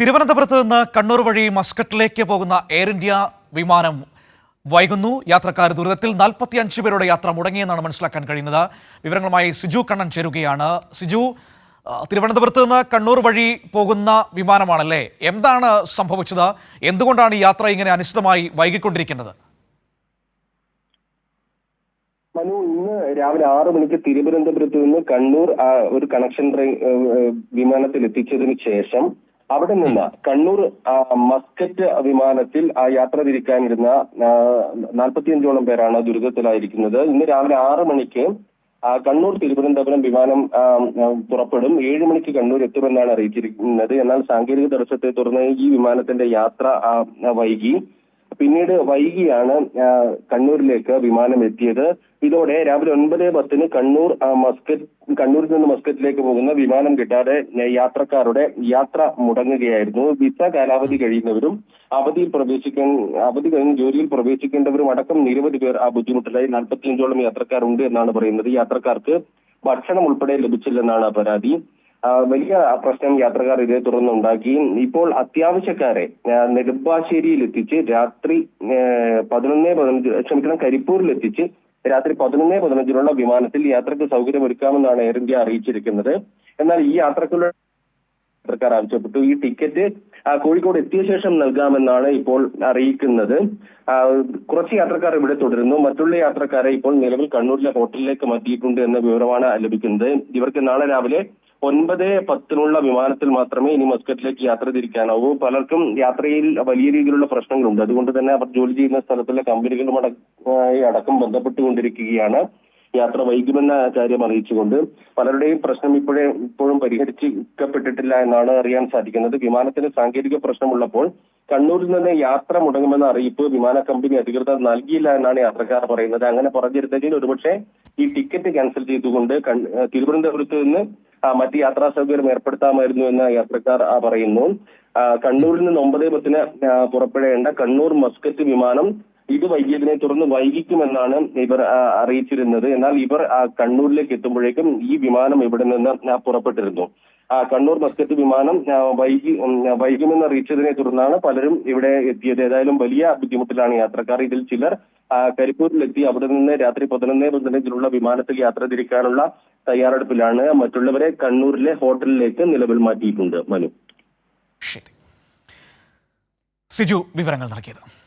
തിരുവനന്തപുരത്ത് നിന്ന് കണ്ണൂർ വഴി മസ്കറ്റിലേക്ക് പോകുന്ന എയർ ഇന്ത്യ വിമാനം വൈകുന്നു. യാത്രക്കാർ ദുരിതത്തിൽ 45 പേരുടെ യാത്ര മുടങ്ങിയെന്നാണ് മനസ്സിലാക്കാൻ കഴിയുന്നത്. വിവരങ്ങളുമായി സിജു കണ്ണൻ ചേരുകയാണ്. സിജു, തിരുവനന്തപുരത്ത് നിന്ന് കണ്ണൂർ വഴി പോകുന്ന വിമാനമാണല്ലേ? എന്താണ് സംഭവിച്ചത്? എന്തുകൊണ്ടാണ് ഈ യാത്ര ഇങ്ങനെ അനിശ്ചിതമായി വൈകിക്കൊണ്ടിരിക്കുന്നത്? മനു, ഇന്ന് രാവിലെ 6 മണിക്ക് തിരുവനന്തപുരത്ത് നിന്ന് കണ്ണൂർ ഒരു കണക്ഷൻ ട്രെയിൻ വിമാനത്തിൽ എത്തിച്ചതിന് ശേഷം അവിടെ നിന്ന് കണ്ണൂർ മസ്കറ്റ് വിമാനത്തിൽ യാത്ര തിരിക്കാനിരുന്ന 45ഓളം പേരാണ് ദുരിതത്തിലായിരിക്കുന്നത്. ഇന്ന് രാവിലെ 6 മണിക്ക് കണ്ണൂർ തിരുവനന്തപുരം വിമാനം പുറപ്പെടും. 7 മണിക്ക് കണ്ണൂർ എത്തുമെന്നാണ് അറിയിച്ചിരിക്കുന്നത്. എന്നാൽ സാങ്കേതിക തടസ്സത്തെ തുടർന്ന് ഈ വിമാനത്തിന്റെ യാത്ര വൈകി. പിന്നീട് വൈകിയാണ് കണ്ണൂരിലേക്ക് വിമാനം എത്തിയത്. ഇതോടെ രാവിലെ 9:10 കണ്ണൂരിൽ നിന്ന് മസ്കറ്റിലേക്ക് പോകുന്ന വിമാനം കിട്ടാതെ യാത്രക്കാരുടെ യാത്ര മുടങ്ങുകയായിരുന്നു. വിസ കാലാവധി കഴിയുന്നവരും അവധി കഴിഞ്ഞ് ജോലിയിൽ പ്രവേശിക്കേണ്ടവരും അടക്കം നിരവധി പേർ ബുദ്ധിമുട്ടിലായി. 45ഓളം യാത്രക്കാരുണ്ട് എന്നാണ് പറയുന്നത്. യാത്രക്കാർക്ക് ഭക്ഷണം ഉൾപ്പെടെ ലഭിച്ചില്ലെന്നാണ് പരാതി. വലിയ പ്രശ്നം യാത്രക്കാർ ഇതേ തുടർന്നുണ്ടാക്കി. ഇപ്പോൾ അത്യാവശ്യക്കാരെ നെടുമ്പാശ്ശേരിയിൽ എത്തിച്ച് രാത്രി 11:15 കരിപ്പൂരിൽ എത്തിച്ച് രാത്രി 11:15 വിമാനത്തിൽ യാത്രയ്ക്ക് സൗകര്യമൊരുക്കാമെന്നാണ് എയർ ഇന്ത്യ അറിയിച്ചിരിക്കുന്നത്. എന്നാൽ ഈ യാത്രക്കാർ ആവശ്യപ്പെട്ടു. ഈ ടിക്കറ്റ് കോഴിക്കോട് എത്തിയ ശേഷം നൽകാമെന്നാണ് ഇപ്പോൾ അറിയിക്കുന്നത്. കുറച്ച് യാത്രക്കാർ ഇവിടെ തുടരുന്നു. മറ്റുള്ള യാത്രക്കാരെ ഇപ്പോൾ നിലവിൽ കണ്ണൂരിലെ ഹോട്ടലിലേക്ക് മാറ്റിയിട്ടുണ്ട് എന്ന വിവരമാണ് ലഭിക്കുന്നത്. ഇവർക്ക് നാളെ രാവിലെ 9:10 വിമാനത്തിൽ മാത്രമേ ഇനി മസ്കറ്റിലേക്ക് യാത്ര തിരിക്കാനാവൂ. പലർക്കും യാത്രയിൽ വലിയ രീതിയിലുള്ള പ്രശ്നങ്ങളുണ്ട്. അതുകൊണ്ട് തന്നെ അവർ ജോലി ചെയ്യുന്ന സ്ഥലത്തുള്ള കമ്പനികളും അടക്കം ബന്ധപ്പെട്ടുകൊണ്ടിരിക്കുകയാണ്. യാത്ര വൈകുമെന്ന കാര്യം അറിയിച്ചുകൊണ്ട് പലരുടെയും പ്രശ്നം ഇപ്പോഴും പരിഹരിക്കപ്പെട്ടിട്ടില്ല എന്നാണ് അറിയാൻ സാധിക്കുന്നത്. വിമാനത്തിന് സാങ്കേതിക പ്രശ്നമുള്ളപ്പോൾ കണ്ണൂരിൽ നിന്ന് യാത്ര മുടങ്ങുമെന്ന അറിയിപ്പ് വിമാന കമ്പനി അധികൃതർ നൽകിയില്ല എന്നാണ് യാത്രക്കാർ പറയുന്നത്. അങ്ങനെ പറഞ്ഞിരുന്നെങ്കിൽ ഒരുപക്ഷെ ഈ ടിക്കറ്റ് ക്യാൻസൽ ചെയ്തുകൊണ്ട് തിരുവനന്തപുരത്ത് നിന്ന് മറ്റ് യാത്രാ സൗകര്യം ഏർപ്പെടുത്താമായിരുന്നു എന്ന് യാത്രക്കാർ പറയുന്നു. കണ്ണൂരിൽ നിന്ന് 9:10 പുറപ്പെടേണ്ട കണ്ണൂർ മസ്കറ്റ് വിമാനം ഇത് വൈകിയതിനെ തുടർന്ന് വൈകിക്കുമെന്നാണ് ഇവർ അറിയിച്ചിരുന്നത്. എന്നാൽ ഇവർ കണ്ണൂരിലേക്ക് എത്തുമ്പോഴേക്കും ഈ വിമാനം ഇവിടെ നിന്ന് പുറപ്പെട്ടിരുന്നു. കണ്ണൂർ മസ്കറ്റ് വിമാനം വൈകുമെന്ന് അറിയിച്ചതിനെ തുടർന്നാണ് പലരും ഇവിടെ എത്തിയത്. ഏതായാലും വലിയ ബുദ്ധിമുട്ടിലാണ് യാത്രക്കാർ. ഇതിൽ ചിലർ കരിപ്പൂരിലെത്തി അവിടെ നിന്ന് രാത്രി 11:15 വിമാനത്തിൽ യാത്ര തിരിക്കാനുള്ള തയ്യാറെടുപ്പിലാണ്. മറ്റുള്ളവരെ കണ്ണൂരിലെ ഹോട്ടലിലേക്ക് നിലവിൽ മാറ്റിയിട്ടുണ്ട്. മനു, ശരി, സിജു വിവരങ്ങൾ നൽകിയത്.